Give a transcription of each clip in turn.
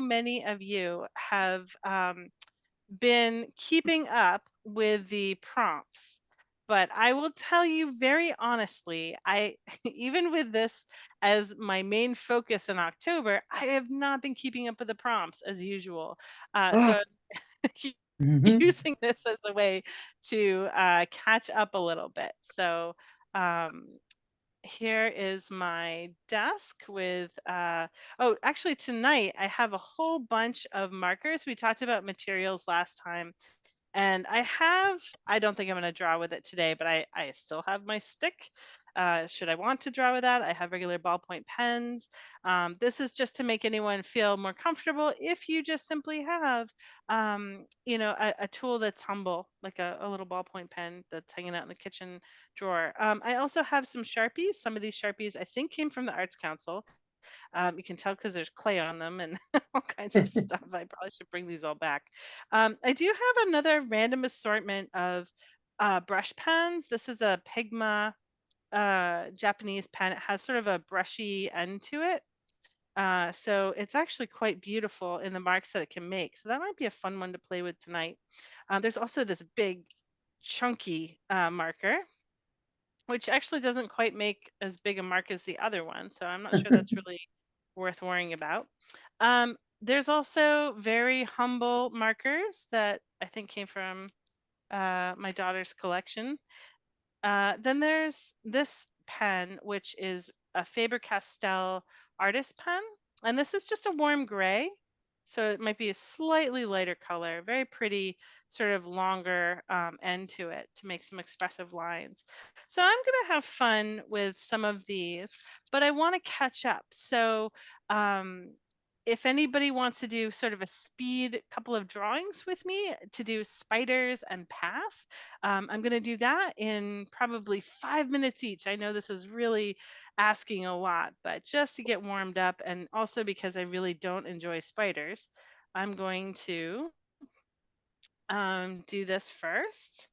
many of you have been keeping up with the prompts. But I will tell you very honestly, I even with this as my main focus in October, I have not been keeping up with the prompts as usual. Ah, So mhm. using this as a way to catch up a little bit. So um, here is my desk with, oh, actually tonight I have a whole bunch of markers. We talked about materials last time. And I don't think I'm going to draw with it today, but I still have my stick. Should I want to draw with that? I have regular ballpoint pens. This is just to make anyone feel more comfortable if you just simply have, a tool that's humble, like a little ballpoint pen that's hanging out in the kitchen drawer. I also have some Sharpies. Some of these Sharpies I think came from the Arts Council. You can tell because there's clay on them and all kinds of stuff. I probably should bring these all back. I do have another random assortment of brush pens. This is a Pigma Japanese pen. It has sort of a brushy end to it. So it's actually quite beautiful in the marks that it can make. So that might be a fun one to play with tonight. There's also this big chunky marker, which actually doesn't quite make as big a mark as the other one. So I'm not sure that's really worth worrying about. There's also very humble markers that I think came from my daughter's collection. Then there's this pen, which is a Faber-Castell artist pen. And this is just a warm gray. So it might be a slightly lighter color, very pretty, sort of longer end to it to make some expressive lines. So I'm going to have fun with some of these, but I want to catch up. So um, if anybody wants to do sort of a speed couple of drawings with me to do spiders and path, I'm going to do that in probably 5 minutes each. I know this is really asking a lot, but just to get warmed up, and also because I really don't enjoy spiders, I'm going to do this first.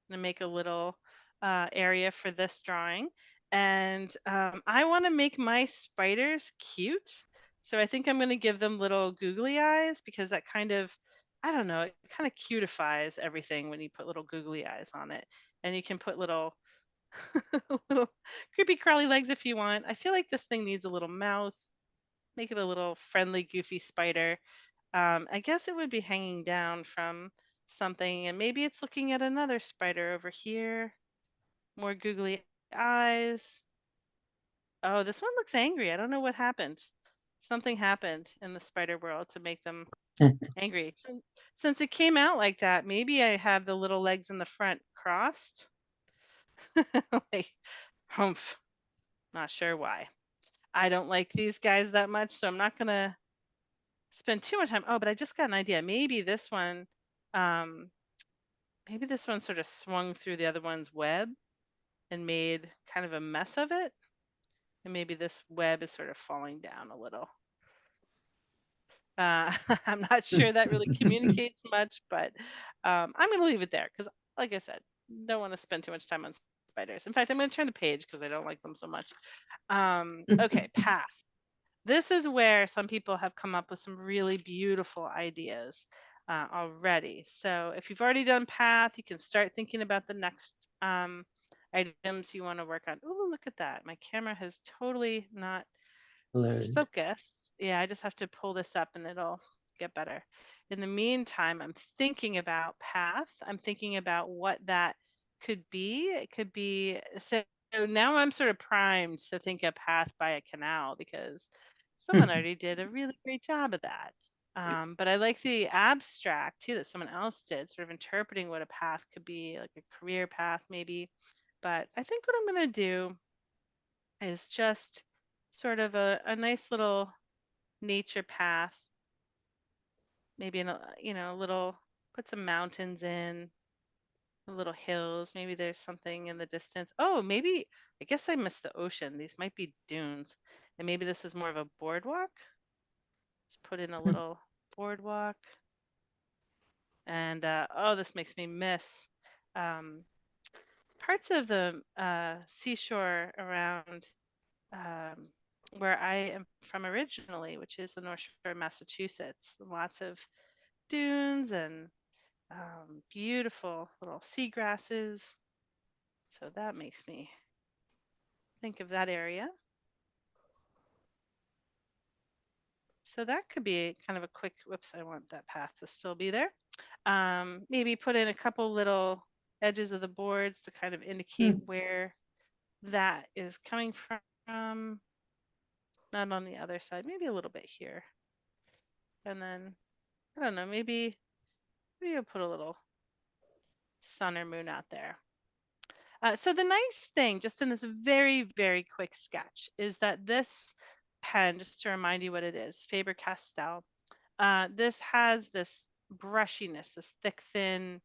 I'm going to make a little area for this drawing. And I want to make my spiders cute. So I think I'm going to give them little googly eyes because that kind of, I don't know, it kind of cutifies everything when you put little googly eyes on it. And you can put little little creepy crawly legs if you want. I feel like this thing needs a little mouth. Make it a little friendly, goofy spider. I guess it would be hanging down from something, and maybe it's looking at another spider over here. More googly eyes. Oh, this one looks angry. I don't know what happened. Something happened in the spider world to make them angry. Since it came out like that, maybe I have the little legs in the front crossed. Like, humph. Not sure why. I don't like these guys that much, so I'm not gonna spend too much time. Oh, but I just got an idea. Um, maybe this one sort of swung through the other one's web and made kind of a mess of it. And maybe this web is sort of falling down a little. I'm not sure that really communicates much, but I'm going to leave it there because, like I said, don't want to spend too much time on spiders. In fact, I'm going to turn the page because I don't like them so much. Okay, path. This is where some people have come up with some really beautiful ideas already. So if you've already done path, you can start thinking about the next items you want to work on. Oh, look at that. My camera has totally not Learned. focused. Yeah, I just have to pull this up and it'll get better. In the meantime, I'm thinking about path. I'm thinking about what that could be. It could be, so now I'm sort of primed to think a path by a canal because someone already did a really great job of that. But I like the abstract too that someone else did, sort of interpreting what a path could be, like a career path maybe. But I think what I'm going to do is just sort of a nice little nature path, maybe in a little, put some mountains in, little hills. Maybe there's something in the distance. Oh, maybe, I guess I missed the ocean. These might be dunes. And maybe this is more of a boardwalk. Let's put in a little boardwalk. And oh, this makes me miss um, parts of the seashore around. where I am from originally, which is the North Shore of Massachusetts. Lots of dunes and beautiful little seagrasses. So that makes me think of that area. So that could be kind of a quick, whoops, I want that path to still be there. Maybe put in a couple little edges of the boards to kind of indicate where that is coming from. Not on the other side, maybe a little bit here. And then, I don't know, maybe you'll put a little sun or moon out there. So the nice thing, just in this very, very quick sketch, is that this pen, just to remind you what it is, Faber-Castell, this has this brushiness, this thick, thin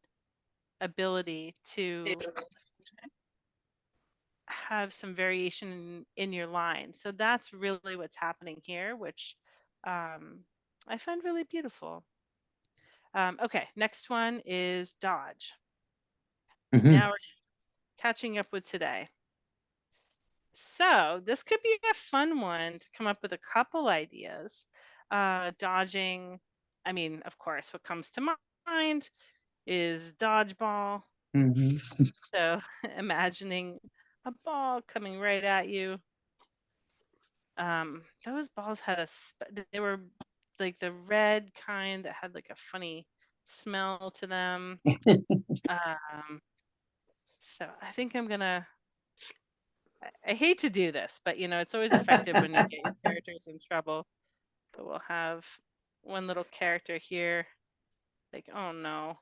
ability to have some variation in your line. So that's really what's happening here, which I find really beautiful. Okay, next one is Dodge. Mhm. Now we're catching up with today. So this could be a fun one to come up with a couple ideas. Dodging, I mean, of course, what comes to mind is dodgeball. Mhm. So imagining a ball coming right at you. Those balls had they were like the red kind that had like a funny smell to them. Um, so I think I'm gonna. I hate to do this, but it's always effective when you get your characters in trouble. But we'll have one little character here, like, oh no,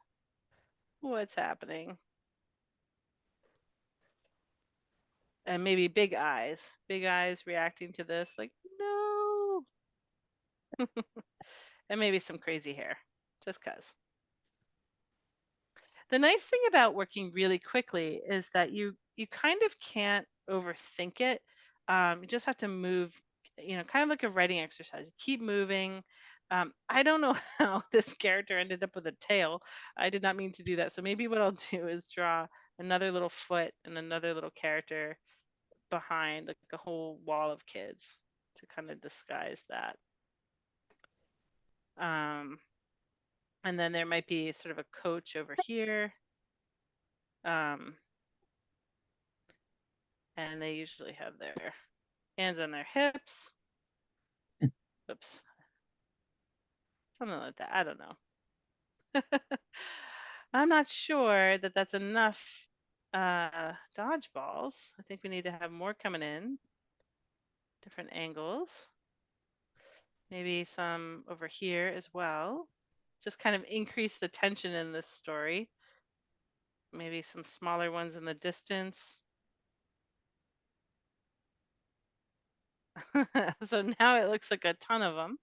what's happening? And maybe big eyes reacting to this, like, no, and maybe some crazy hair, just cause. The nice thing about working really quickly is that you kind of can't overthink it. You just have to move, kind of like a writing exercise. Keep moving. I don't know how this character ended up with a tail. I did not mean to do that. So maybe what I'll do is draw another little foot and another little character behind, like a whole wall of kids to kind of disguise that. Um, and then there might be sort of a coach over here. Um, and they usually have their hands on their hips. Oops, something like that. I don't know. I'm not sure that that's enough dodgeballs. I think we need to have more coming in, different angles. Maybe some over here as well. Just kind of increase the tension in this story. Maybe some smaller ones in the distance. So now it looks like a ton of them.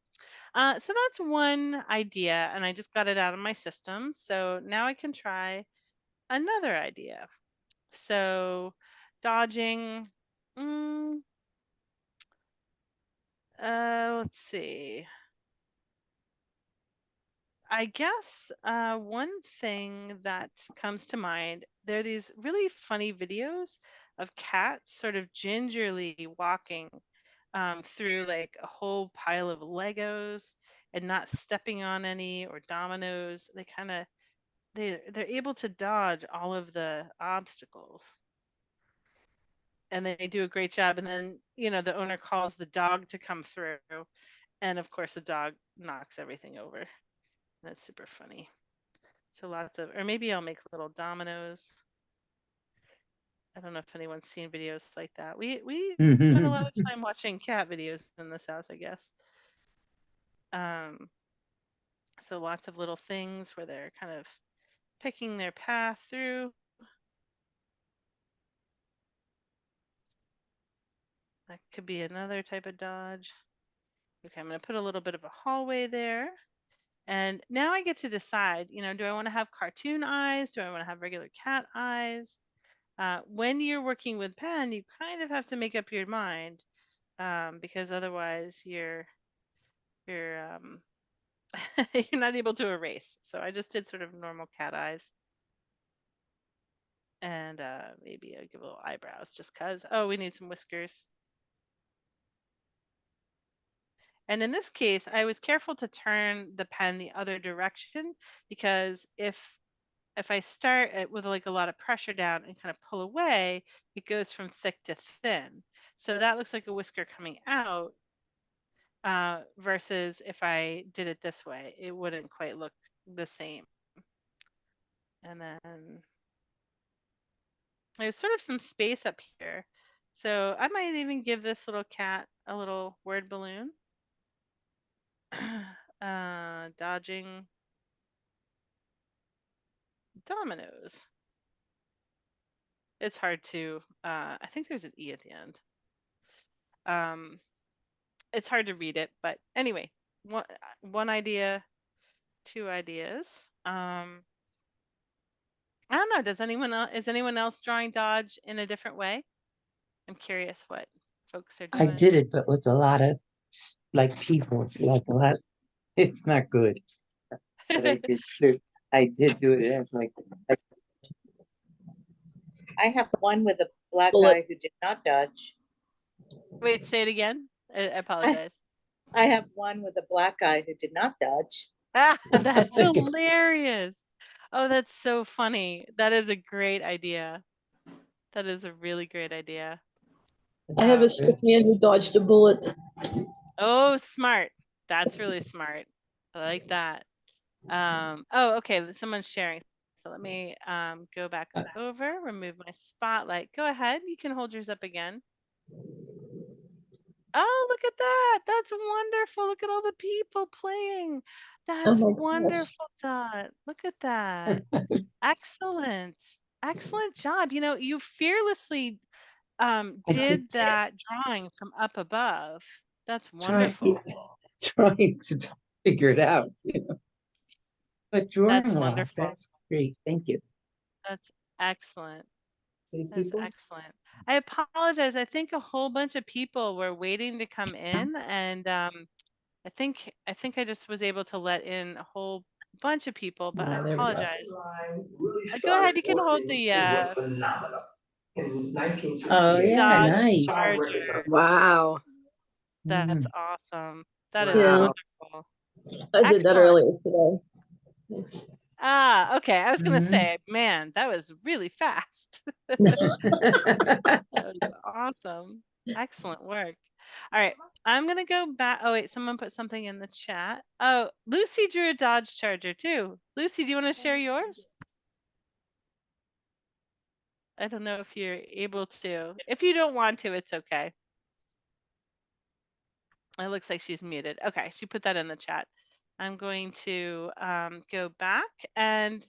So that's one idea, and I just got it out of my system. So now I can try another idea. So dodging, mm, let's see. I guess one thing that comes to mind, there are these really funny videos of cats sort of gingerly walking through like a whole pile of Legos and not stepping on any or dominoes. They kind of they're able to dodge all of the obstacles, and they do a great job. And then the owner calls the dog to come through, and of course the dog knocks everything over. That's super funny. So lots of, or maybe I'll make little dominoes. I don't know if anyone's seen videos like that. We spend a lot of time watching cat videos in this house, I guess. Um, so lots of little things where they're kind of picking their path through. That could be another type of dodge. Okay, I'm going to put a little bit of a hallway there. And now I get to decide, do I want to have cartoon eyes? Do I want to have regular cat eyes? When you're working with pen, you kind of have to make up your mind because otherwise you're you're not able to erase. So I just did sort of normal cat eyes, and maybe I'll give a little eyebrows just cause. Oh, we need some whiskers. And in this case, I was careful to turn the pen the other direction, because if I start with like a lot of pressure down and kind of pull away, it goes from thick to thin. So that looks like a whisker coming out, versus if I did it this way, it wouldn't quite look the same. And then there's sort of some space up here. So I might even give this little cat a little word balloon. Dodging dominoes. It's hard to, I think there's an E at the end. It's hard to read it, but anyway, one idea, two ideas. I don't know. Is anyone else drawing Dodge in a different way? I'm curious what folks are I doing. did it, but with a lot of like people, like a lot. It's not good. But I did do it as like I have one with a black Bullet. guy who did not dodge. Wait, say it again. I apologize. I have one with a black guy who did not dodge. Ah, that's hilarious. Oh, that's so funny. That is a great idea. That is a really great idea. I have a stick man who dodged a bullet. Oh, smart. That's really smart. I like that. Oh, okay. Someone's sharing. So let me go back over, remove my spotlight. Go ahead. You can hold yours up again. Oh, look at that. That's wonderful. Look at all the people playing. That's my wonderful, Dot. Look at that. Excellent. Excellent job. You know, you fearlessly did that drawing from up above. That's wonderful. trying to figure it out. But drawing That's a lot, wonderful. that's great. Thank you. That's excellent. Any That's people? excellent. I apologize. I think a whole bunch of people were waiting to come in, and I think I just was able to let in a whole bunch of people, but I there we go. apologize. Go ahead. You can hold the Oh yeah, Dodge nice. Charger. Wow. That's awesome. That is Yeah. wonderful. I did that Excellent. earlier today. Thanks. Ah, okay. I was gonna Mhm. say, man, that was really fast. That was awesome. Excellent work. All right, I'm gonna go back. Oh wait, someone put something in the chat. Oh, Lucy drew a Dodge Charger too. Lucy, do you want to share yours? I don't know if you're able to. If you don't want to, it's okay. It looks like she's muted. Okay, she put that in the chat. I'm going to go back, and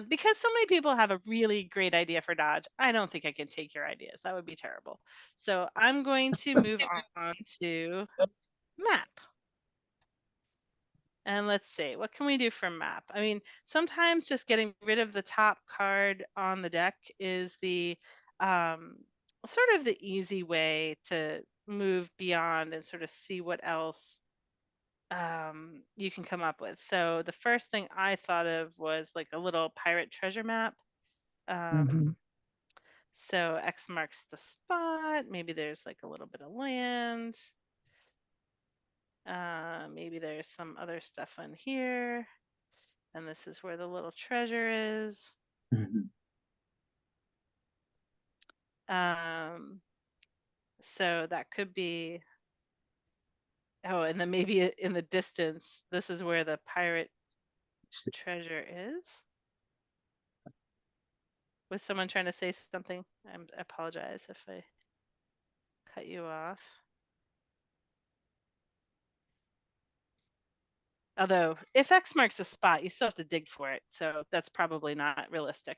because so many people have a really great idea for Dodge, I don't think I can take your ideas. That would be terrible. So I'm going to move on to map. And let's see, what can we do for map? I mean, sometimes just getting rid of the top card on the deck is the sort of the easy way to move beyond and sort of see what else you can come up with. So the first thing I thought of was like a little pirate treasure map. Mhm. So X marks the spot. Maybe there's like a little bit of land. Maybe there's some other stuff on here. And this is where the little treasure is. Mhm. So that could be, oh, and then maybe in the distance, this is where the pirate treasure is. Was someone trying to say something? I apologize if I cut you off. Although, if X marks a spot, you still have to dig for it. So that's probably not realistic.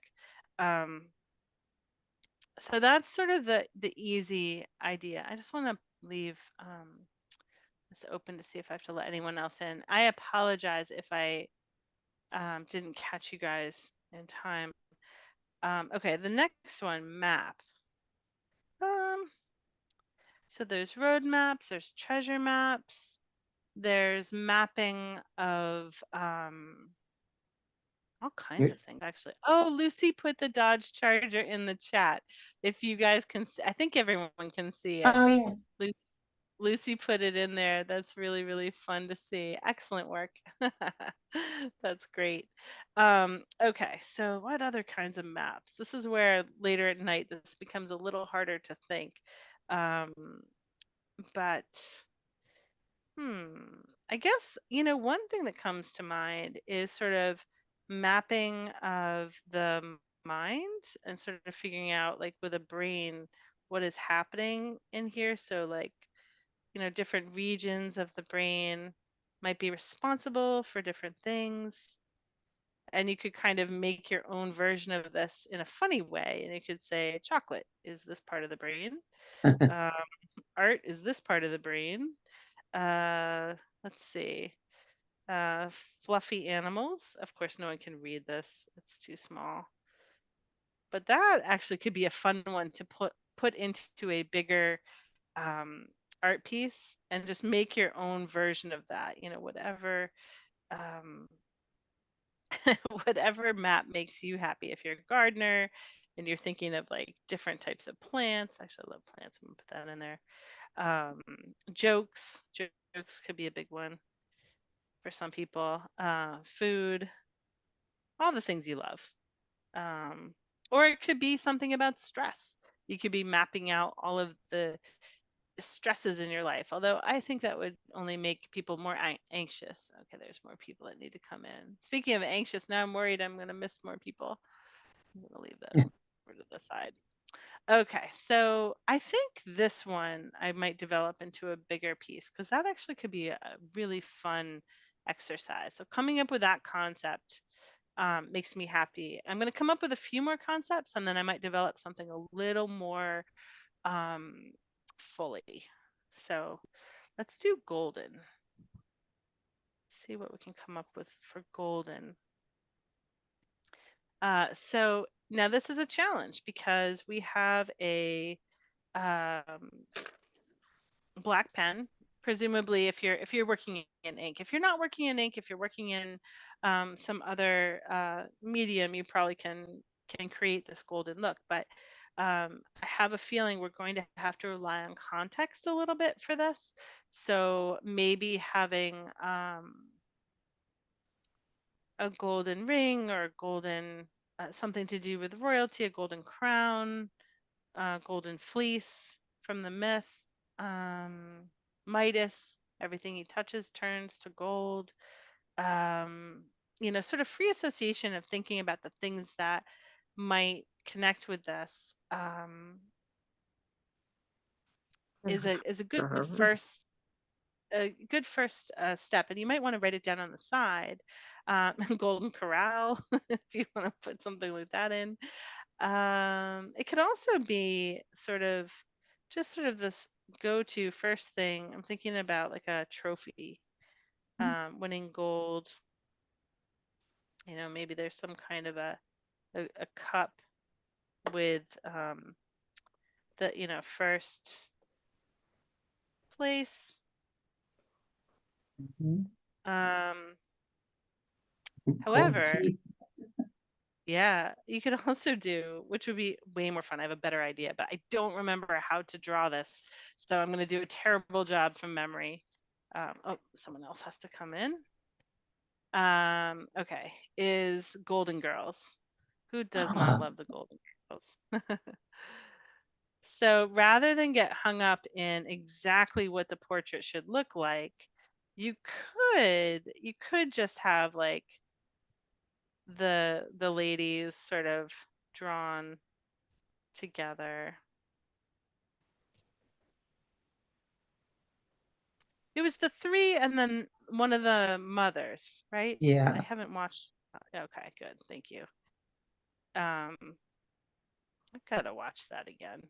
So that's sort of the easy idea. I just want to leave this open to see if I have to let anyone else in. I apologize if I didn't catch you guys in time. Okay, the next one, map. So there's road maps, there's treasure maps, there's mapping of all kinds of things actually. Oh, Lucy put the Dodge Charger in the chat. If you guys can see, I think everyone can see it. Oh yeah. Lucy, Lucy put it in there. That's really, really fun to see. Excellent work. That's great. Okay, so what other kinds of maps? This is where later at night this becomes a little harder to think. Um, but I guess, one thing that comes to mind is sort of mapping of the mind and sort of figuring out, like, with a brain, what is happening in here. So, like, different regions of the brain might be responsible for different things. And you could kind of make your own version of this in a funny way. And you could say, chocolate is this part of the brain, um, art is this part of the brain. Uh, let's see. Uh, Fluffy animals. Of course, no one can read this, it's too small. But that actually could be a fun one to put into a bigger um, art piece and just make your own version of that. Whatever um, whatever map makes you happy. If you're a gardener and you're thinking of like different types of plants, actually I love plants. I'm gonna put that in there. Um, jokes could be a big one for some people. Food, all the things you love. Um, or it could be something about stress. You could be mapping out all of the stresses in your life. Although I think that would only make people more anxious. Okay, there's more people that need to come in. Speaking of anxious, now I'm worried I'm going to miss more people. I'm going to leave that over to the side. Okay, so I think this one I might develop into a bigger piece because that actually could be a really fun exercise. So coming up with that concept makes me happy. I'm going to come up with a few more concepts and then I might develop something a little more fully. So let's do golden. See what we can come up with for golden. So now this is a challenge because we have a black pen. Presumably, if you're working in ink, if you're not working in ink, if you're working in some other medium, you probably can create this golden look. But I have a feeling we're going to have to rely on context a little bit for this. So maybe having a golden ring or a golden something to do with royalty, a golden crown, golden fleece from the myth, Midas, everything he touches turns to gold. Um, sort of free association of thinking about the things that might connect with this is a good first step, and you might want to write it down on the side. Golden Corral, if you want to put something like that in. It could also be just sort of this go-to first thing. I'm thinking about like a trophy, winning gold. Maybe there's some kind of a cup with the first place. Mhm. Gold However, teeth. yeah, you could also do, which would be way more fun. I have a better idea, but I don't remember how to draw this. So I'm going to do a terrible job from memory. Oh, someone else has to come in. Okay, is Golden Girls. Who does not love the Golden Girls? So rather than get hung up in exactly what the portrait should look like, you could just have like the ladies sort of drawn together. It was the three and then one of the mothers, right? I Yeah. haven't watched. Okay, good. Thank you. I've got to watch that again.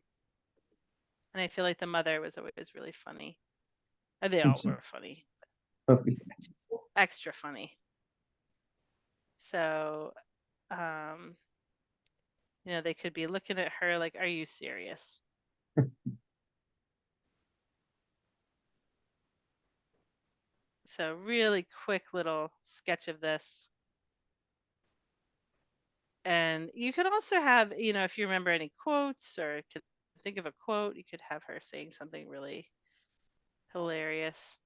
And I feel like the mother was always really funny. They all were funny, extra funny. So, they could be looking at her like, "Are you serious?" So, really quick little sketch of this. And you could also have, if you remember any quotes or could think of a quote, you could have her saying something really Hilarious.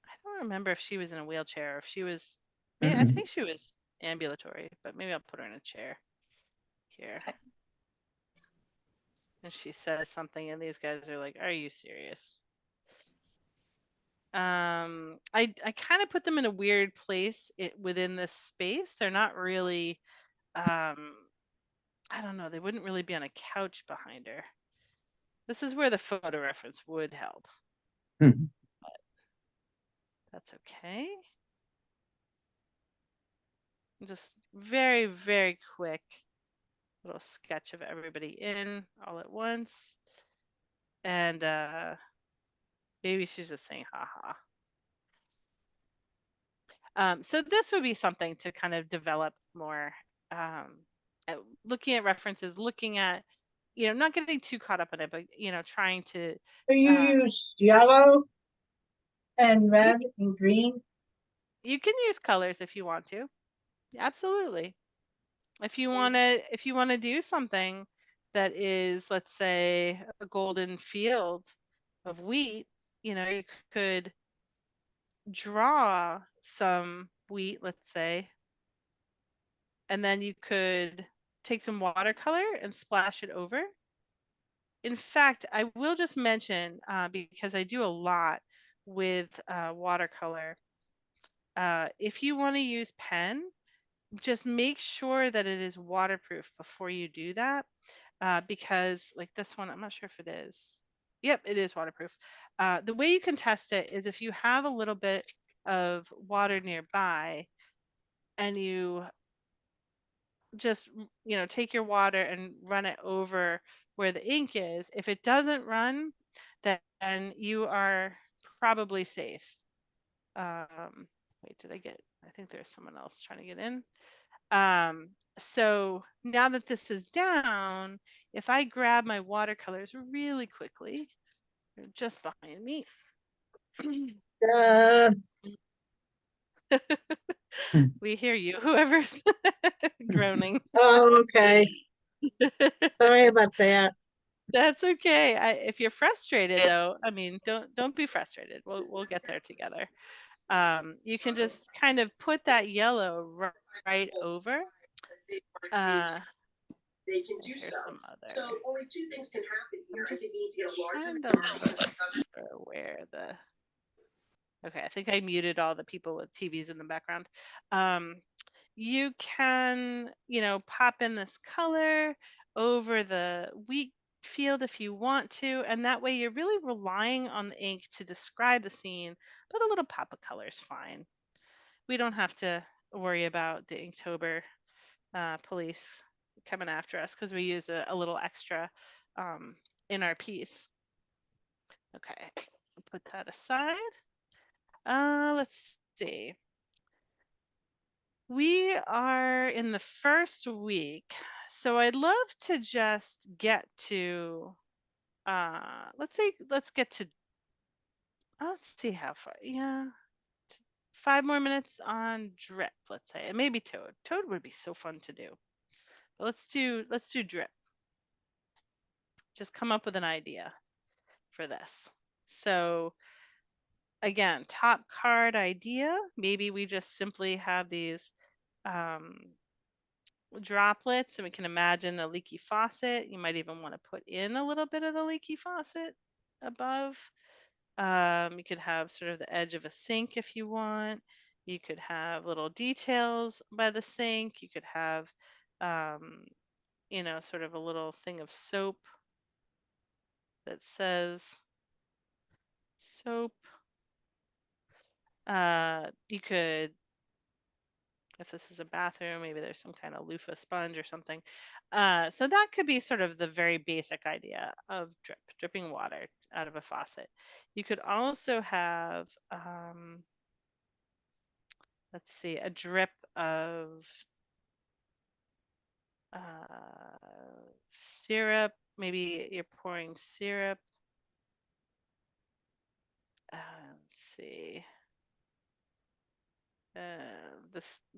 I don't remember if she was in a wheelchair or if she was, maybe, I Mhm. think she was ambulatory, but maybe I'll put her in a chair here. And she says something, and these guys are like, "Are you serious?" I kind of put them in a weird place within this space. They're not really, I don't know. They wouldn't really be on a couch behind her. This is where the photo reference would help. Mhm. That's okay. Just very, very quick little sketch of everybody in all at once. And maybe she's just saying haha. So this would be something to kind of develop more, um, looking at references, looking at, not getting too caught up in it, but, trying to. So you Um, use yellow and you, red and green? you can use colors if you want to. Absolutely. If you want to do something that is, let's say, a golden field of wheat, you could draw some wheat, let's say, and then you could take some watercolor and splash it over. In fact, I will just mention, because I do a lot with watercolor, if you want to use pen, just make sure that it is waterproof before you do that, because like this one, I'm not sure if it is. Yep, it is waterproof. The way you can test it is if you have a little bit of water nearby and you just take your water and run it over where the ink is. If it doesn't run, then you are probably safe. Wait, I think there's someone else trying to get in. So now that this is down, if I grab my watercolors really quickly, they're just behind me. Uh, We hear you, whoever's groaning. oh, okay. Sorry about that. That's okay. If you're frustrated, though, I mean, don't be frustrated. We'll get there together. You can just kind of put that yellow right over. Here's some other. I'm just trying to look for where the. Okay, I think I muted all the people with TVs in the background. You can, pop in this color over the wheat field if you want to, and that way you're really relying on the ink to describe the scene, but a little pop of color is fine. We don't have to worry about the Inktober police coming after us because we use a little extra in our piece. Okay, put that aside. Let's see. We are in the first week, so I'd love to just get to let's get to let's see how far. Yeah. 5 more minutes on drip, let's say. And maybe toad. Toad would be so fun to do. But let's do drip. Just come up with an idea for this. So again, top card idea. Maybe we just simply have these droplets and we can imagine a leaky faucet. You might even want to put in a little bit of the leaky faucet above. You could have sort of the edge of a sink if you want. You could have little details by the sink. You could have, sort of a little thing of soap that says soap. You could, if this is a bathroom, maybe there's some kind of loofah sponge or something. So that could be sort of the very basic idea of dripping water out of a faucet. You could also have, let's see, a drip of syrup. Maybe you're pouring syrup. Let's see.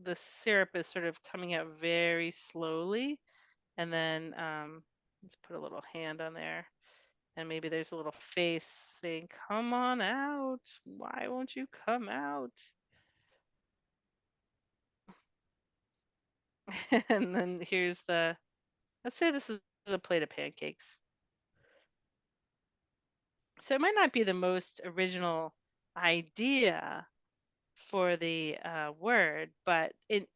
The syrup is sort of coming out very slowly, and then let's put a little hand on there, And maybe there's a little face saying, "Come on out. Why won't you come out?" And then here's let's say this is a plate of pancakes. So it might not be the most original idea for the word, but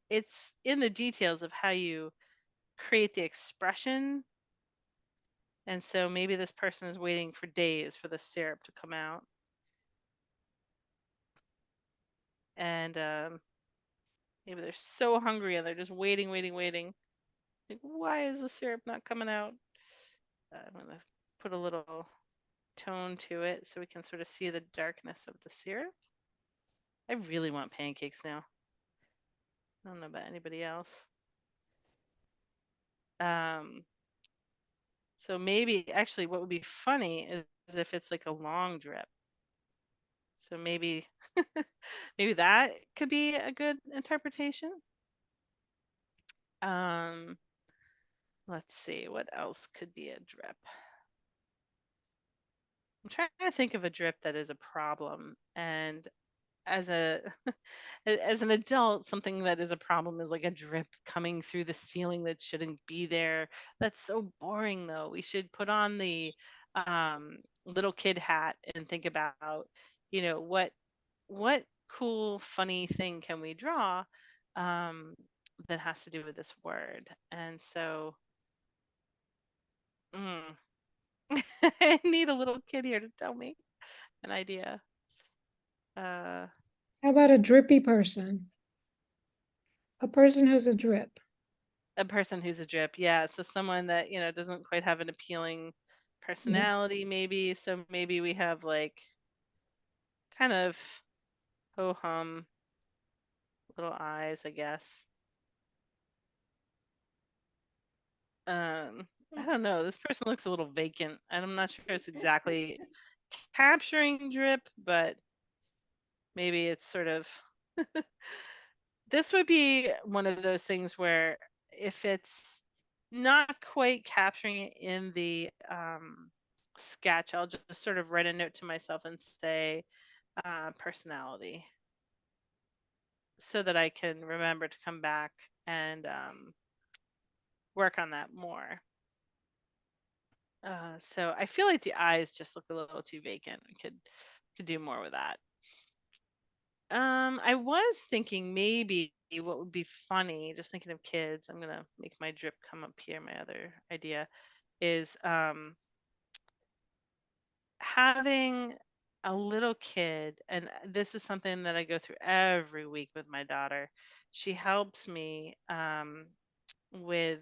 it's in the details of how you create the expression. And so maybe this person is waiting for days for the syrup to come out. And maybe they're so hungry and they're just waiting, waiting, waiting. Like, why is the syrup not coming out? I'm going to put a little tone to it so we can sort of see the darkness of the syrup. I really want pancakes now. I don't know about anybody else. So maybe actually what would be funny is if it's like a long drip. So maybe maybe that could be a good interpretation. Let's see, what else could be a drip? I'm trying to think of a drip that is a problem. And as a as an adult, something that is a problem is like a drip coming through the ceiling that shouldn't be there. That's so boring though. We should put on the little kid hat and think about, what cool funny thing can we draw um, that has to do with this word. And so I need a little kid here to tell me an idea. Uh, How about a drippy person? A person who's a drip. a person who's a drip, yeah. So someone that doesn't quite have an appealing personality, maybe. So maybe we have like kind of ho hum little eyes, I guess. I don't know. This person looks a little vacant. I'm not sure it's exactly capturing drip, but maybe it's sort of this would be one of those things where if it's not quite capturing it in the sketch, I'll just sort of write a note to myself and say personality so that I can remember to come back and work on that more. So I feel like the eyes just look a little too vacant. We could do more with that. I was thinking maybe what would be funny, just thinking of kids, I'm gonna make my drip come up here. My other idea is having a little kid, and this is something that I go through every week with my daughter. She helps me with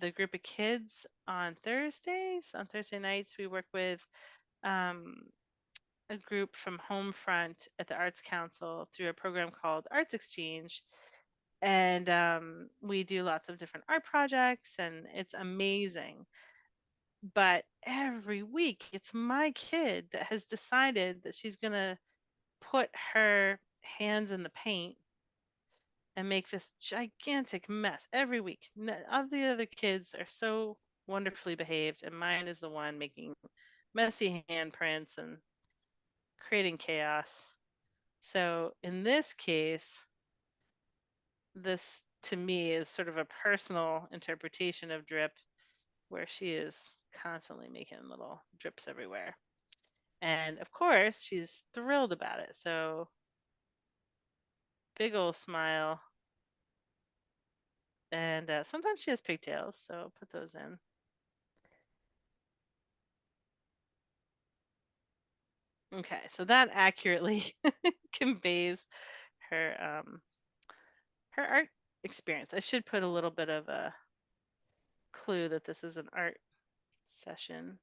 the group of kids on Thursdays. On Thursday nights, we work with um, a group from Homefront at the Arts Council through a program called Arts Exchange. And we do lots of different art projects, and it's amazing. But every week, it's my kid that has decided that she's going to put her hands in the paint and make this gigantic mess every week. All the other kids are so wonderfully behaved, and mine is the one making messy handprints and creating chaos. So in this case, this to me is sort of a personal interpretation of drip where she is constantly making little drips everywhere. And of course, she's thrilled about it. So big old smile. And sometimes she has pigtails, so put those in. Okay, so that accurately conveys her her art experience. I should put a little bit of a clue that this is an art session.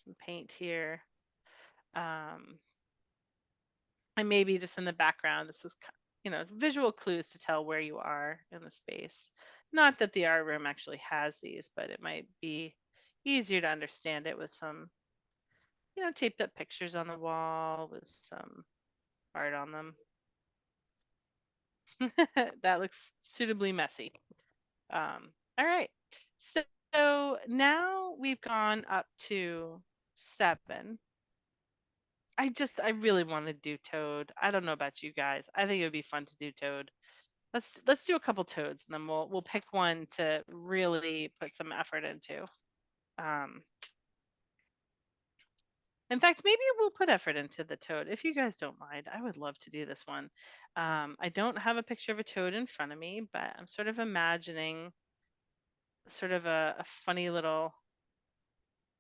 Some paint here. And maybe just in the background, this is visual clues to tell where you are in the space. Not that the art room actually has these, but it might be easier to understand it with some taped up pictures on the wall with some art on them. That looks suitably messy. All right, so now we've gone up to 7. I really want to do toad. I don't know about you guys. I think it would be fun to do toad. Let's do a couple toads, and then we'll pick one to really put some effort into. Um, in fact, maybe we'll put effort into the toad if you guys don't mind. I would love to do this one. I don't have a picture of a toad in front of me, but I'm sort of imagining sort of a funny little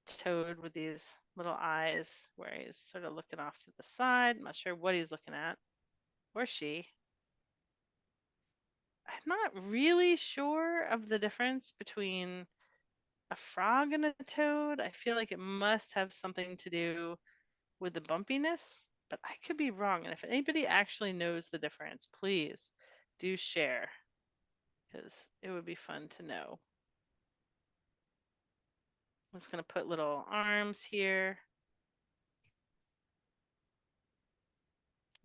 toad with these little eyes where he's sort of looking off to the side. I'm not sure what he's looking at, or she. I'm not really sure of the difference between a frog and a toad. I feel like it must have something to do with the bumpiness, but I could be wrong. And if anybody actually knows the difference, please do share, because it would be fun to know. I'm just going to put little arms here.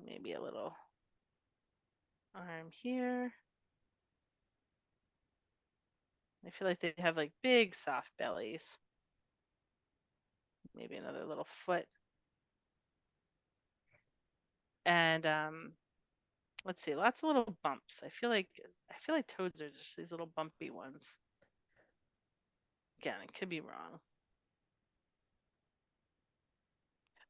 Maybe a little arm here. I feel like they have like big soft bellies. Maybe another little foot. And let's see, lots of little bumps. I feel like toads are just these little bumpy ones. Again, it could be wrong.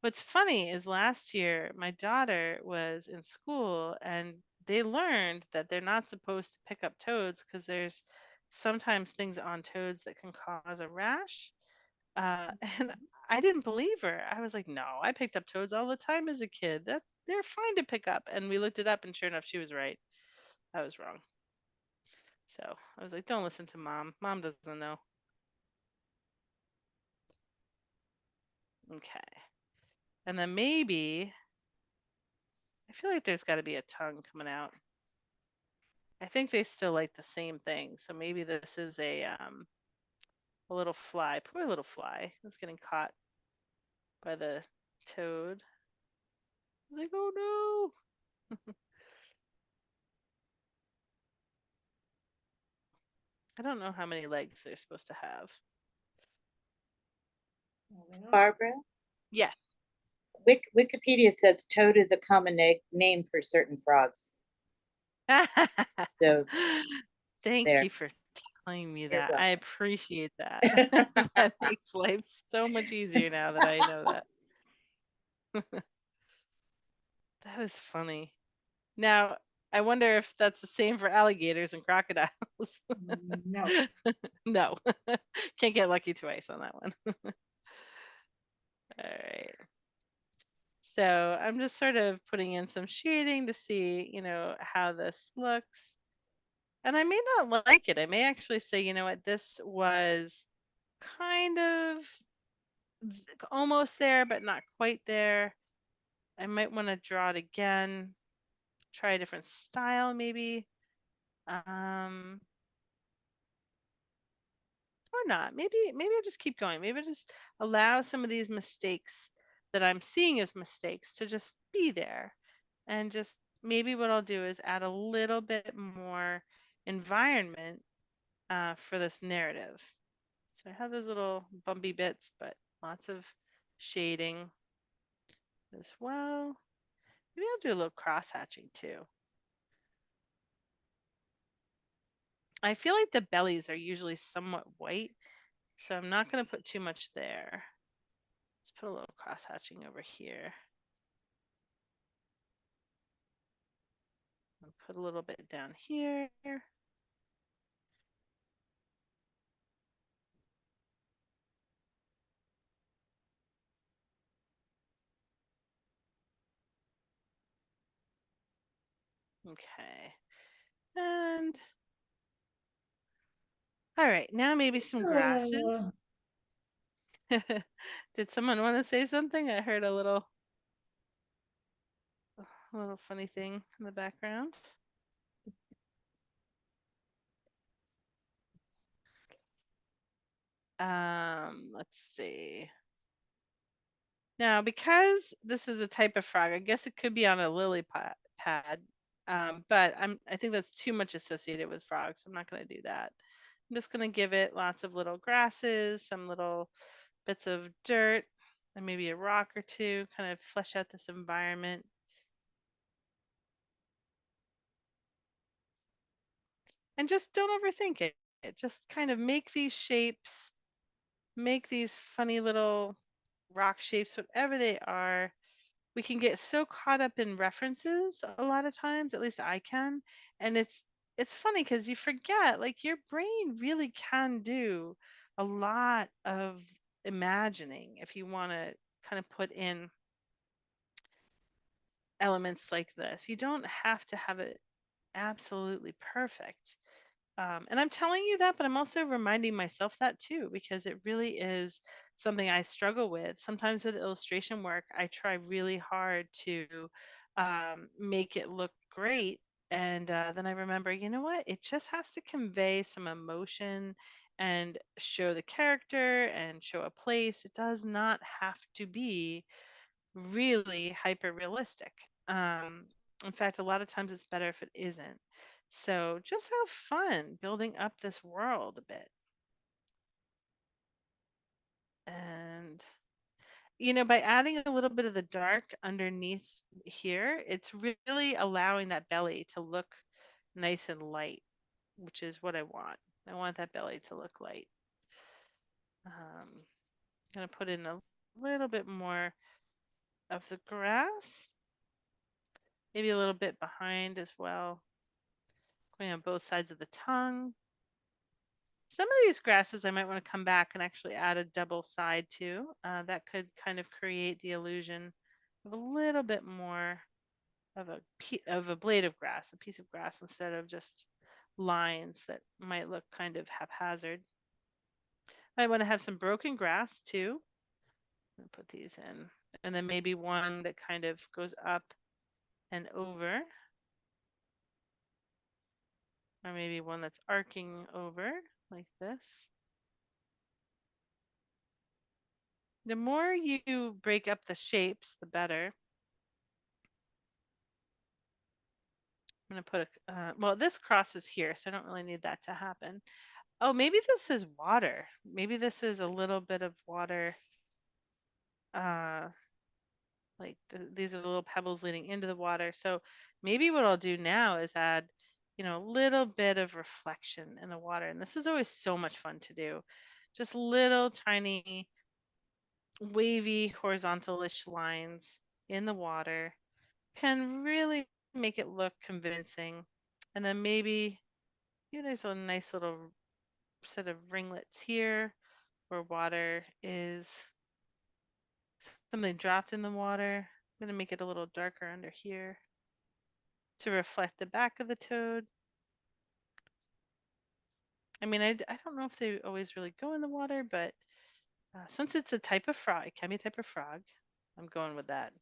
What's funny is last year my daughter was in school and they learned that they're not supposed to pick up toads because there's sometimes things on toads that can cause a rash. And I didn't believe her. I was like, no, I picked up toads all the time as a kid. They're fine to pick up. And we looked it up, and sure enough, she was right. I was wrong. So I was like, don't listen to mom. Mom doesn't know. Okay. And then maybe, I feel like there's got to be a tongue coming out. I think they still like the same thing. So maybe this is a little fly. Poor little fly. It's getting caught by the toad. I was like, oh no. I don't know how many legs they're supposed to have. Barbara, Yes. Wikipedia says toad is a common name for certain frogs. So Thank there. you for telling me You're that. I welcome. appreciate that. That makes life so much easier now that I know that. That was funny. Now, I wonder if that's the same for alligators and crocodiles. No. No. Can't get lucky twice on that one. All right. So I'm just sort of putting in some shading to see, how this looks. And I may not like it. I may actually say, you know what, this was kind of almost there, but not quite there. I might want to draw it again, try a different style maybe. Or not. Maybe I just keep going. Maybe I just allow some of these mistakes that I'm seeing as mistakes to just be there. And just maybe what I'll do is add a little bit more environment for this narrative. So I have those little bumpy bits, but lots of shading as well. Maybe I'll do a little cross hatching too. I feel like the bellies are usually somewhat white, so I'm not going to put too much there. Let's put a little cross hatching over here. And put a little bit down here. Okay. And all right, now maybe some grasses. Did someone want to say something? I heard a little funny thing in the background. Let's see. Now, because this is a type of frog, I guess it could be on a lily pad, but I think that's too much associated with frogs. So I'm not going to do that. I'm just going to give it lots of little grasses, some little bits of dirt. and maybe a rock or two, kind of flesh out this environment. And just don't overthink it. Just kind of make these shapes, make these funny little rock shapes, whatever they are. We can get so caught up in references a lot of times, at least I can. And it's funny because you forget, like your brain really can do a lot of imagining if you want to kind of put in elements like this. You don't have to have it absolutely perfect. And I'm telling you that, but I'm also reminding myself that too, because it really is something I struggle with. Sometimes with illustration work, I try really hard to make it look great. And then I remember, you know what? It just has to convey some emotion and show the character and show a place. It does not have to be really hyper realistic. In fact, a lot of times it's better if it isn't. So just have fun building up this world a bit. And, by adding a little bit of the dark underneath here, it's really allowing that belly to look nice and light, which is what I want. I want that belly to look light. Gonna put in a little bit more of the grass, maybe a little bit behind as well, going on both sides of the tongue. Some of these grasses I might want to come back and actually add a double side to. That could kind of create the illusion of a little bit more of a blade of grass, a piece of grass, instead of just lines that might look kind of haphazard. I want to have some broken grass too. I'll put these in. And then maybe one that kind of goes up and over. Or maybe one that's arcing over like this. The more you break up the shapes, the better. I'm going to put well, this crosses here, so I don't really need that to happen. Oh, maybe this is water. Maybe this is a little bit of water. Like these are the little pebbles leading into the water. So maybe what I'll do now is add, a little bit of reflection in the water. And this is always so much fun to do. Just little tiny wavy horizontalish lines in the water can really make it look convincing. And then maybe there's a nice little set of ringlets here where water is something dropped in the water. I'm going to make it a little darker under here to reflect the back of the toad. I mean, I don't know if they always really go in the water, but since it's a type of frog, it can be a type of frog, I'm going with that.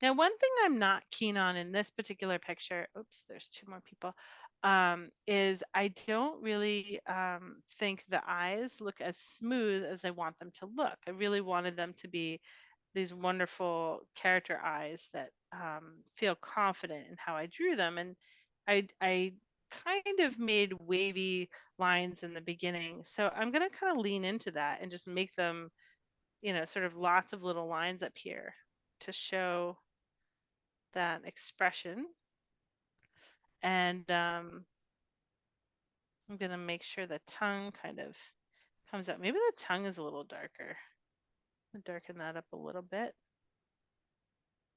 Now, one thing I'm not keen on in this particular picture, oops, there's two more people, is I don't really think the eyes look as smooth as I want them to look. I really wanted them to be these wonderful character eyes that feel confident in how I drew them. And I kind of made wavy lines in the beginning. So I'm going to kind of lean into that and just make them, sort of lots of little lines up here to show that expression. And I'm going to make sure the tongue kind of comes out. Maybe the tongue is a little darker. I'll darken that up a little bit.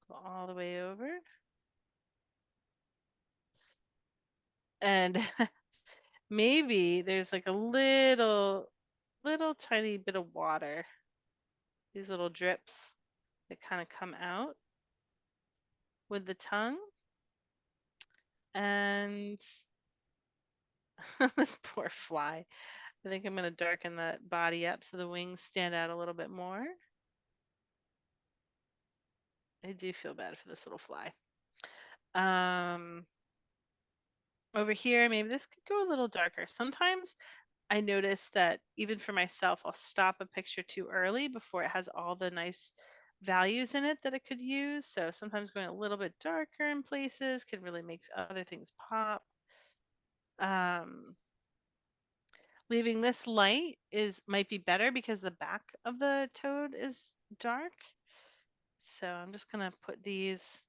Go all the way over. And maybe there's like a little tiny bit of water. These little drips that kind of come out with the tongue. And this poor fly. I think I'm going to darken that body up so the wings stand out a little bit more. I do feel bad for this little fly. Over here, maybe this could go a little darker. Sometimes I notice that even for myself, I'll stop a picture too early before it has all the nice values in it that it could use. So sometimes going a little bit darker in places can really make other things pop. Leaving this light might be better because the back of the toad is dark. So I'm just gonna put these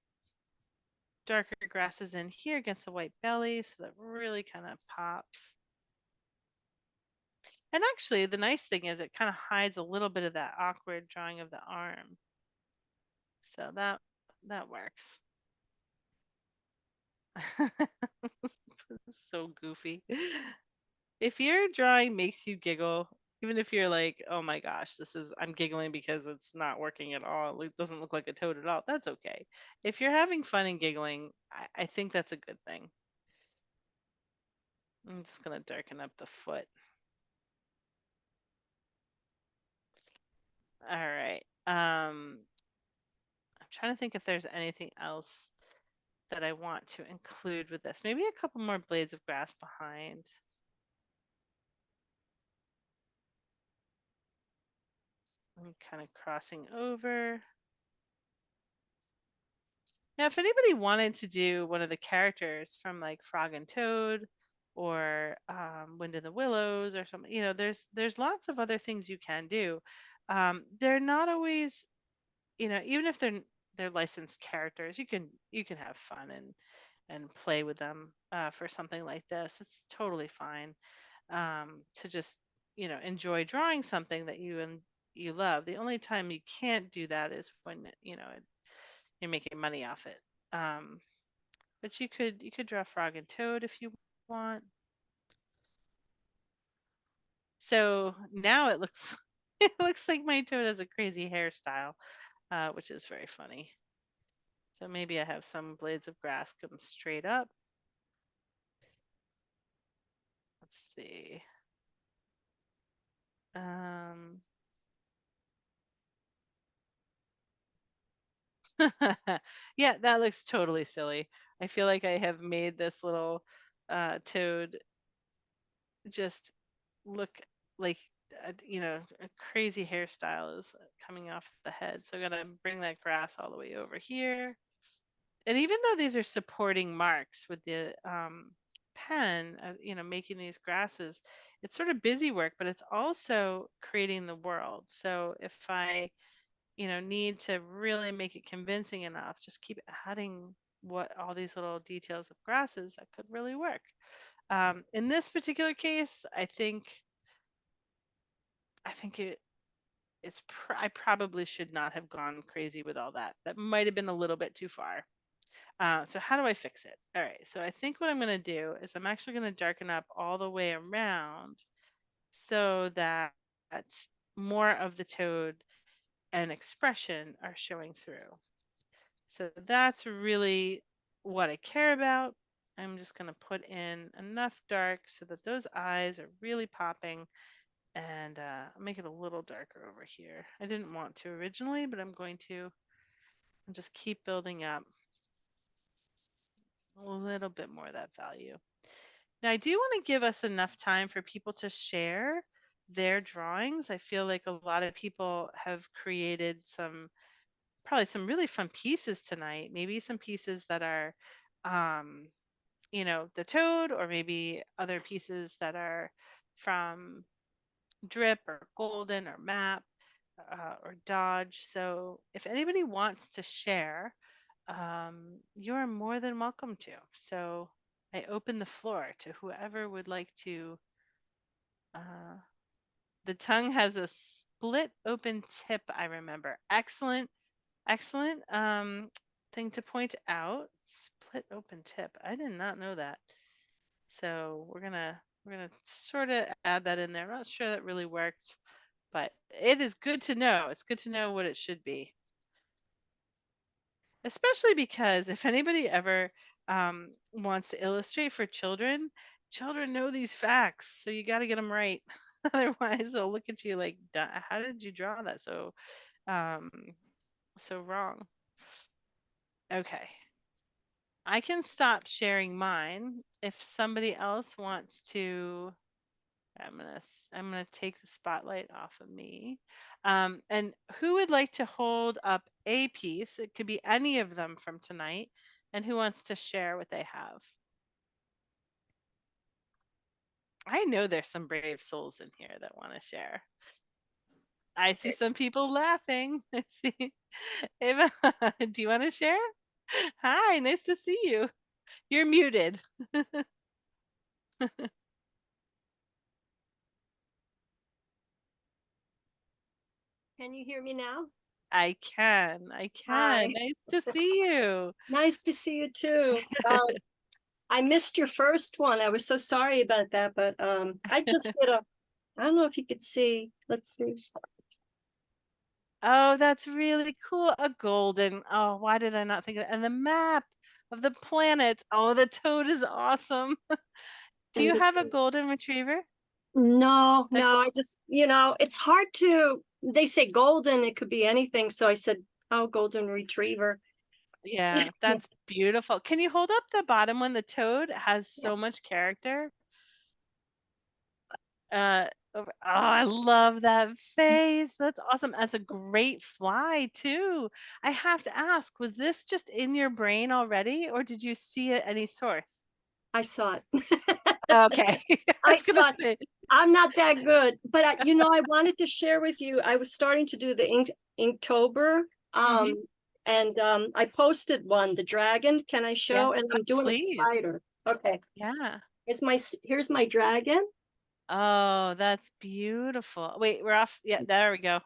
darker grasses in here against the white belly so that really kind of pops. And actually, the nice thing is it kind of hides a little bit of that awkward drawing of the arm. So that works. So goofy. If your drawing makes you giggle, even if you're like, oh my gosh, I'm giggling because it's not working at all, it doesn't look like a toad at all, that's okay. If you're having fun and giggling, I think that's a good thing. I'm just going to darken up the foot. All right. I'm trying to think if there's anything else that I want to include with this. Maybe a couple more blades of grass behind. I'm kind of crossing over. Now, if anybody wanted to do one of the characters from like Frog and Toad or Wind in the Willows or something, there's lots of other things you can do. They're not always, even if they're licensed characters, you can have fun and play with them for something like this. It's totally fine to just enjoy drawing something that you love. The only time you can't do that is when you're making money off it. Um, but you could draw Frog and Toad if you want. So now it looks it looks like my toad has a crazy hairstyle, which is very funny. So maybe I have some blades of grass come straight up. Let's see. Um, yeah, that looks totally silly. I feel like I have made this little toad just look like a crazy hairstyle is coming off the head. So I'm gonna bring that grass all the way over here. And even though these are supporting marks with the pen, making these grasses, it's sort of busy work, but it's also creating the world. So if I need to really make it convincing enough, just keep adding what all these little details of grasses that could really work. In this particular case, I think I probably should not have gone crazy with all that. That might have been a little bit too far. So how do I fix it? All right, so I think what I'm going to do is I'm actually going to darken up all the way around so that more of the toad and expression are showing through. So that's really what I care about. I'm just going to put in enough dark so that those eyes are really popping, and make it a little darker over here. I didn't want to originally, but I'm going to just keep building up a little bit more of that value. Now, I do want to give us enough time for people to share their drawings. I feel like a lot of people have created probably some really fun pieces tonight. Maybe some pieces that are, the toad, or maybe other pieces that are from Drip or Golden or Map or Dodge. So if anybody wants to share, you're more than welcome to. So I open the floor to whoever would like to. Uh, the tongue has a split open tip, I remember. Excellent, excellent thing to point out. Split open tip. I did not know that. So we're gonna sort of add that in there. I'm not sure that really worked, but it is good to know. It's good to know what it should be. Especially because if anybody ever wants to illustrate for children, children know these facts, so you got to get them right. Otherwise, they'll look at you like, "How did you draw that um, so wrong?" Okay, I can stop sharing mine if somebody else wants to. I'm gonna take the spotlight off of me. And who would like to hold up a piece? It could be any of them from tonight. And who wants to share what they have? I know there's some brave souls in here that want to share. I see some people laughing. I see. Eva, do you want to share? Hi, nice to see you. You're muted. Can you hear me now? I can. I Hi. can. Nice to see you. Nice to see you too. I missed your first one. I was so sorry about that, but I just did a, I don't know if you could see. Let's see. Oh, that's really cool. A golden. Oh, why did I not think of that? And the map of the planet. Oh, the toad is awesome. Do you And have a golden retriever? no, The no, I just, it's hard to, they say golden, it could be anything. So I said, oh, golden retriever. Yeah, that's beautiful. Can you hold up the bottom one? The toad has so much character. Oh, I love that face. That's awesome. That's a great fly too. I have to ask, was this just in your brain already, or did you see it any source? I saw it. Okay. I I was gonna saw it. say, I'm not that good, but I wanted to share with you. I was starting to do the Inktober, Mhm. and I posted one, the dragon. Can I show? Yeah, And I'm doing please. a spider. Okay, Yeah. here's my dragon. Oh, that's beautiful. Wait, we're off. Yeah, there we go.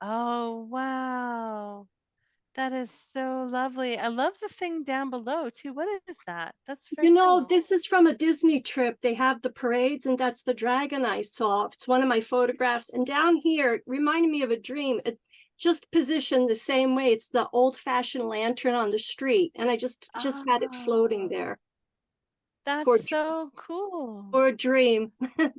Oh, wow. That is so lovely. I love the thing down below too. What is that? That's very cool. This is from a Disney trip. They have the parades, and that's the dragon I saw. It's one of my photographs. And down here, it reminded me of a dream. It just positioned the same way. It's the old-fashioned lantern on the street, and I just had it floating Oh, there for that's so cool. a dream.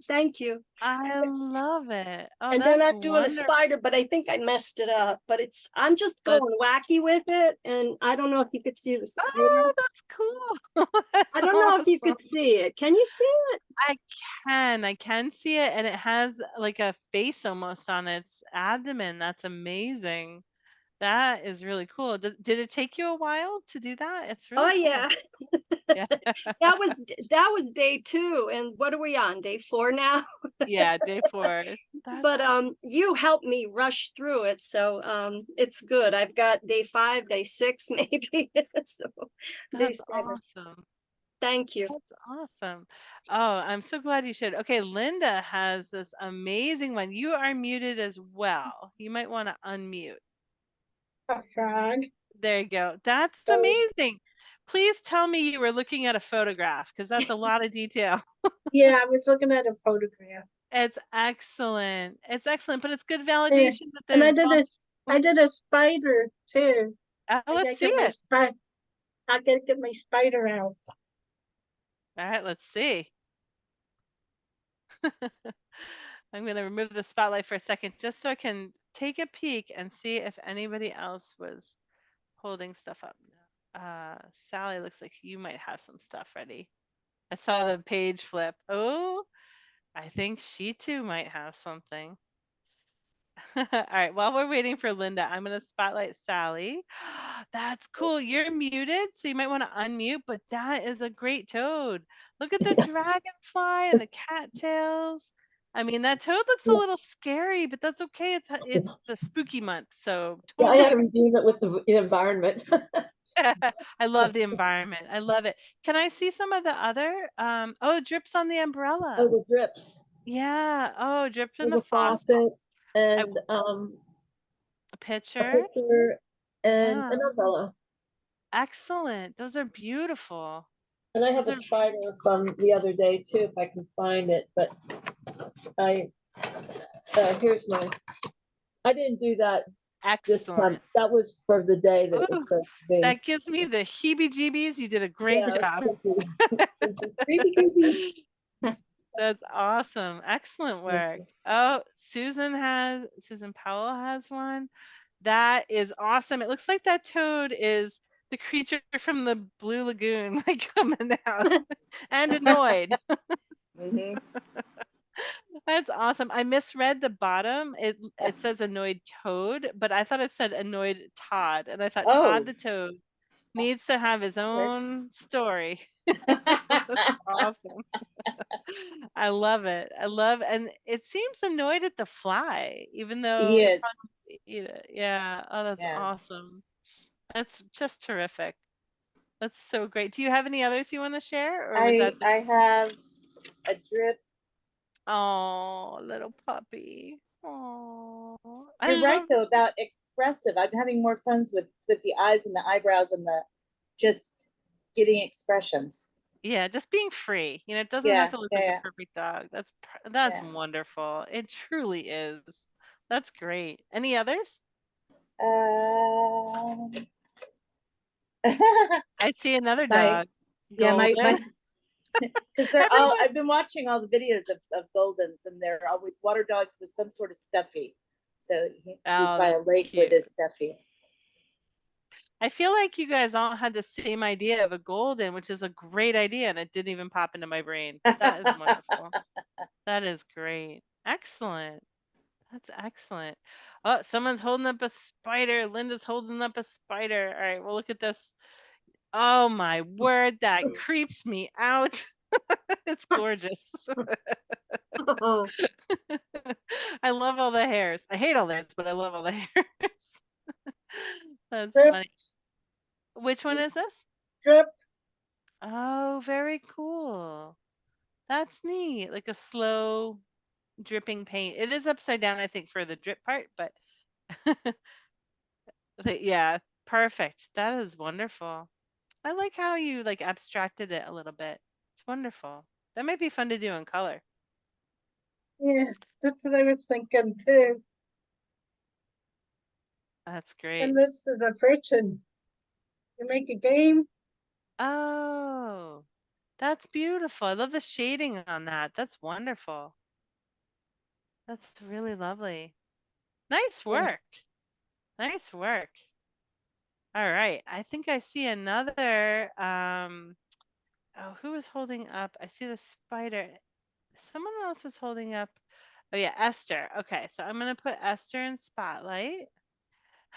Thank you. I love it. Oh, And then that's I'm doing a wonderful. spider, but I think I messed it up. But I'm just But going wacky with it, and I don't know if you could see the spider. oh, that's cool. That's I don't know if you could awesome. see it. Can you see it? I can see it, and it has like a face almost on its abdomen. That's amazing. That is really cool. Did it take you a while to do that? It's Oh really cool. yeah. Yeah. that was day 2, and what are we on, day 4 now? Yeah, day 4. That's But awesome. you helped me rush through it, so it's good. I've got day 5, day 6 maybe. So day That's 7. awesome. Thank you. That's awesome. Oh, I'm so glad you shared. Okay, Linda has this amazing one. You are muted as well. You might want to unmute. A frog. There you go. That's So, amazing. Please tell me you were looking at a photograph because that's a lot of detail. yeah, I was looking at a photograph. It's excellent. It's excellent, but it's good And, validation that and there's bumps. I did a spider too. Let's see it. I gotta get my spider out. All right, let's see. I'm going to remove the spotlight for a second just so I can take a peek and see if anybody else was holding stuff up. Sally, looks like you might have some stuff ready. I saw the page flip. Oh, I think she too might have something. All right, while we're waiting for Linda, I'm going to spotlight Sally. That's cool. You're muted, so you might want to unmute, but that is a great toad. Look at the dragonfly and the cattails. I mean, that toad looks a Yeah. little scary, but that's okay. It's the spooky month, so Yeah, I had totally. to redeem it with the environment. I love the environment. I love it. Can I see some of the other? Oh, it drips on the Oh, umbrella. the drips. Yeah. Oh, dripped in There's the a faucet. faucet I, and a a pitcher. pitcher and Yeah. an umbrella. Excellent. Those are beautiful. And I have Those a are spider from the other day too, if I can find it, but here's my, I didn't do that this time. excellent. That was for the day that was Ooh, supposed to be. that gives me the heebie-jeebies. You did a great Yeah, job. creepy, creepy. That's awesome. Excellent work. Oh, Susan Powell has one. That is awesome. It looks like that toad is the creature from the Blue Lagoon, like coming out and annoyed. Mhm. That's awesome. I misread the bottom. It says annoyed toad, but I thought it said annoyed Todd, and I thought Oh. Todd the toad needs to have his own story. Awesome. I love it. And it seems annoyed at the fly, even though He it is. probably eat it. Yeah. Oh, that's Yeah. awesome. That's just terrific. That's so great. Do you have any others you want to share, or was that I have a drip. Oh, little puppy. Oh, I You're right love. though about expressive. I'm having more fun with the eyes and the eyebrows and the just getting expressions. Yeah, just being free. It doesn't have Yeah, to look like yeah, a perfect dog. That's yeah. wonderful. It truly is. That's great. Any others? Um, I see another my dog. yeah, my Golden. because they're all. Everyone. I've been watching all the videos of Goldens, and they're always water dogs with some sort of stuffy. So he's Oh, by a that's lake with cute. his stuffy. I feel like you guys all had the same idea of a golden, which is a great idea, and it didn't even pop into my brain. That is wonderful. That is great. Excellent. That's excellent. Oh, someone's holding up a spider. Linda's holding up a spider. All right, well, look at this. Oh my word, that creeps me out. It's gorgeous. I love all the hairs. I hate all the hairs, but I love all the hairs. That's Drip, funny. Which one is this? drip. Oh, very cool. That's neat. Like a slow dripping paint. It is upside down, I think, for the drip part, but yeah, perfect. That is wonderful. I like how you like abstracted it a little bit. It's wonderful. That might be fun to do in color. Yeah, that's what I was thinking too. That's great. And this is a friction. You make a game. Oh, that's beautiful. I love the shading on that. That's wonderful. That's really lovely. Nice Yeah. work. Nice work. All right. I think I see another oh, who was holding up? I see the spider. Someone else was holding up. Oh yeah, Esther. Okay, so I'm gonna put Esther in spotlight.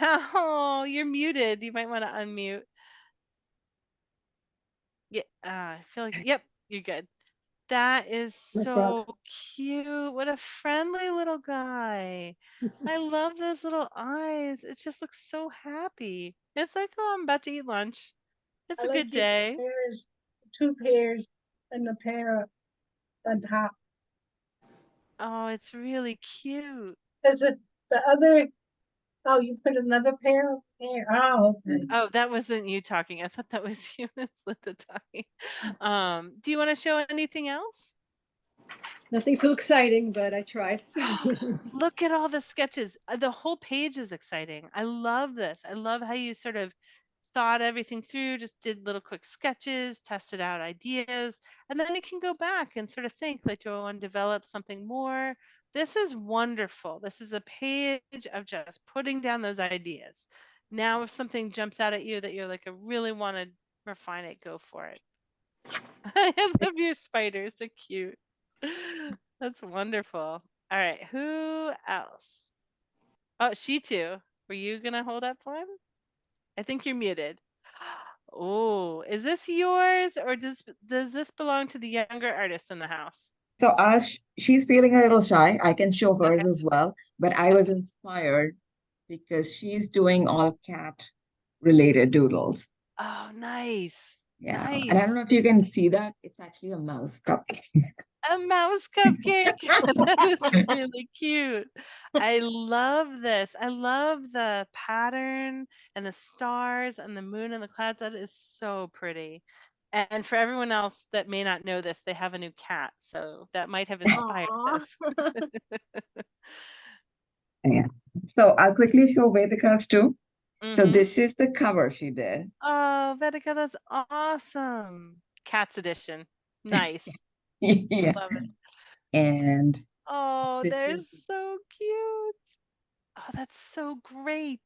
Oh, you're muted. You might want to unmute. Yeah, I feel like, yep, you're good. That is so cute. What a friendly little guy. I love those little eyes. It just looks so happy. It's like, oh, I'm about to eat lunch. It's I a like good your day. pairs, two pairs, and the pair on top. Oh, it's really cute. Is it the other? Oh, you put another pair up there. Oh, okay. Oh, that wasn't you talking. I thought that was you and Linda talking. Do you want to show anything else? Nothing too exciting, but I tried. Look at all the sketches. The whole page is exciting. I love this. I love how you sort of thought everything through, just did little quick sketches, tested out ideas, and then you can go back and sort of think, like, do I want to develop something more? This is wonderful. This is a page of just putting down those ideas. Now, if something jumps out at you that you're like, I really want to refine it, go for it. I love your spiders. They're cute. That's wonderful. All right, who else? Oh, she too. Were you gonna hold up one? I think you're muted. Oh, is this yours, or does this belong to the younger artist in the house? So she's feeling a little shy. I can show hers Okay. as well, but I was inspired because she's doing all cat related doodles. Oh, nice. Yeah. Nice. And I don't know if you can see that. It's actually a mouse cupcake. A mouse cupcake. That is really cute. I love this. I love the pattern and the stars and the moon and the clouds. That is so pretty. And for everyone else that may not know this, they have a new cat. So that might have inspired Aw. this. Yeah. So I'll quickly show Vedika's too. So Mhm. this is the cover she did. Oh, Vedika, that's awesome. Cats edition. Nice. Yeah. Love it. And Oh, this they're is so cute. Oh, that's so great.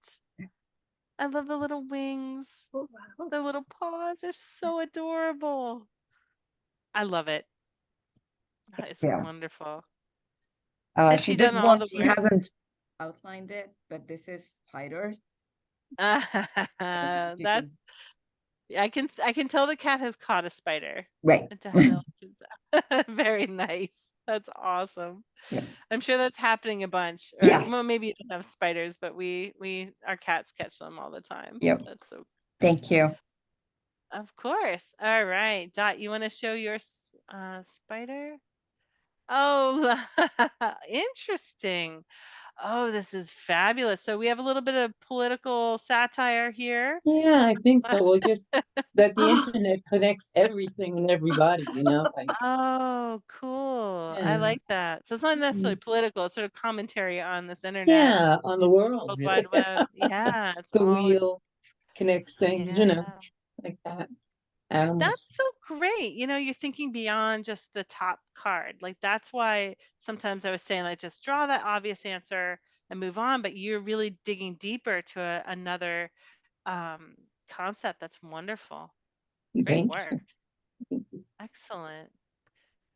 I love the little wings, Oh, wow. the little paws. They're so adorable. I love it. That is yeah. wonderful. Has She she did done all one. the She work? hasn't outlined it, but this is spiders. You That can I can tell the cat has caught a spider. Right. It definitely can tell. Very nice. That's awesome. Yeah. I'm sure that's happening a bunch. Or, Yes. well, maybe you don't have spiders, but our cats catch them all the time. Yep. That's so. Thank you. Of course. All right, Dot. You want to show your spider? Oh, interesting. Oh, this is fabulous. So we have a little bit of political satire here. Yeah, I think so. Well, just that the internet connects everything and everybody, like, Oh, cool. I Yeah. like that. So it's not necessarily political, it's sort of commentary on this internet, yeah, on the world, World really. Wide Web. Yeah, it's The all wheel connects things, yeah. like that. That's Animals. so great. You're thinking beyond just the top card. Like that's why sometimes I was saying like just draw that obvious answer and move on, but you're really digging deeper to another concept. That's wonderful. Great Thank work. Excellent.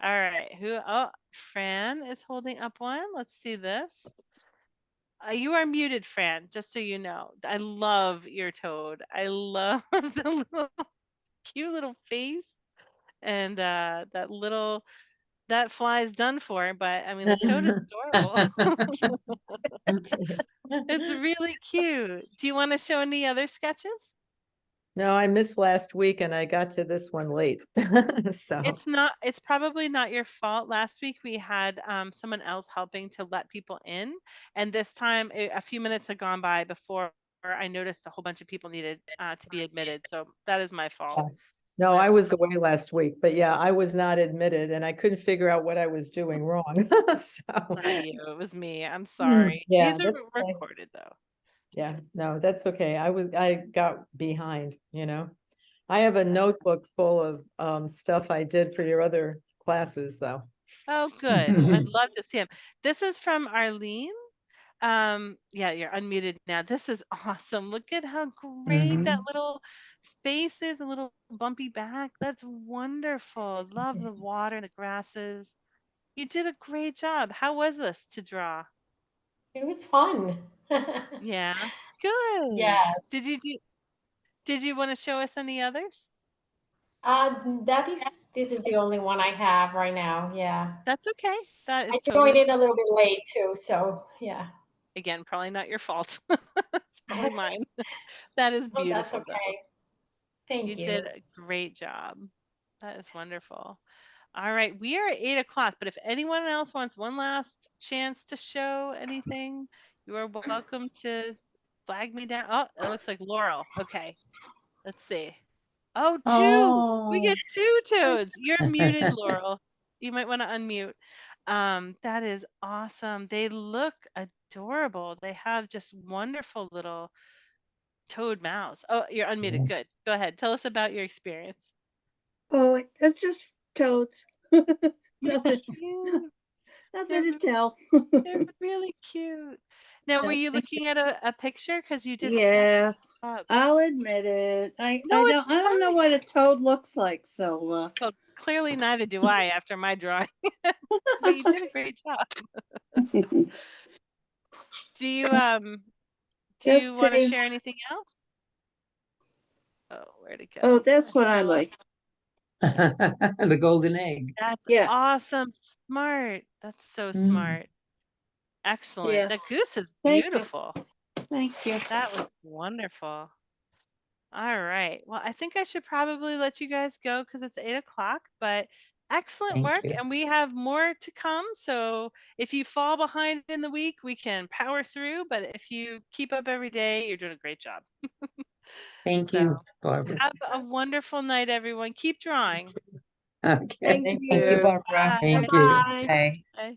All right. Oh, Fran is holding up one. Let's see this. You are muted, Fran, just so you know. I love your toad. I love the cute little face and that fly is done for, but I mean the toad is adorable. It's really cute. Do you want to show any other sketches? No, I missed last week and I got to this one late. So It's probably not your fault. Last week we had someone else helping to let people in, and this time a few minutes had gone by before I noticed a whole bunch of people needed to be admitted. So that is my fault. no, My I was away last week, but yeah, I was not admitted and I couldn't figure out what I was doing wrong. So Not you, it was me. I'm sorry. yeah, These are that's okay. recorded though. Yeah, no, that's okay. I got behind, I have a notebook full of stuff I did for your other classes though. Oh, good. I'd love to see him. This is from Arlene. Yeah, you're unmuted now. This is awesome. Look at how great that little face is, a little bumpy back. That's wonderful. Love the water and the grasses. You did a great job. How was this to draw? It was fun. Yeah, good. Yes. Did you want to show us any others? This is the only one I have right now. Yeah. That's okay. That I is joined totally in a little bit late too, so yeah. again, probably not your fault. It's probably mine. That is Oh, that's beautiful though. okay. Thank You you. did a great job. That is wonderful. All right, we are at 8 o'clock, but if anyone else wants one last chance to show anything, you are welcome to flag me down. Oh, it looks like Laurel. Okay, let's see. Oh, two. We get two toads. You're muted, Laurel. You might want to unmute. That is awesome. They look adorable. They have just wonderful little toad mouths. Oh, you're unmuted. Good. Go ahead. Tell us about your experience. Oh, it's just toads. Nothing, Cute. nothing to tell. They're really cute. Now, were you looking at a picture? Because you did such a Yeah, good job. I'll admit it. No, it's I don't know fine. what a toad looks like, so Well, clearly neither do I after my drawing. But you did a great job. Do you want to share anything else? Oh, where'd it go? Oh, that's what I like. The golden egg. That's Yeah. awesome. Smart. That's so smart. Excellent. Yeah. That goose is Thank you. beautiful. Thank you. That was wonderful. All right. Well, I think I should probably let you guys go because it's 8 o'clock, but excellent Thank work. you. And we have more to come. So if you fall behind in the week, we can power through. But if you keep up every day, you're doing a great job. Thank So, you, Barbara. have a wonderful night, everyone. Keep drawing. Okay. Thank Thank you. you, Barbara. Bye. Thank you. Bye. Bye.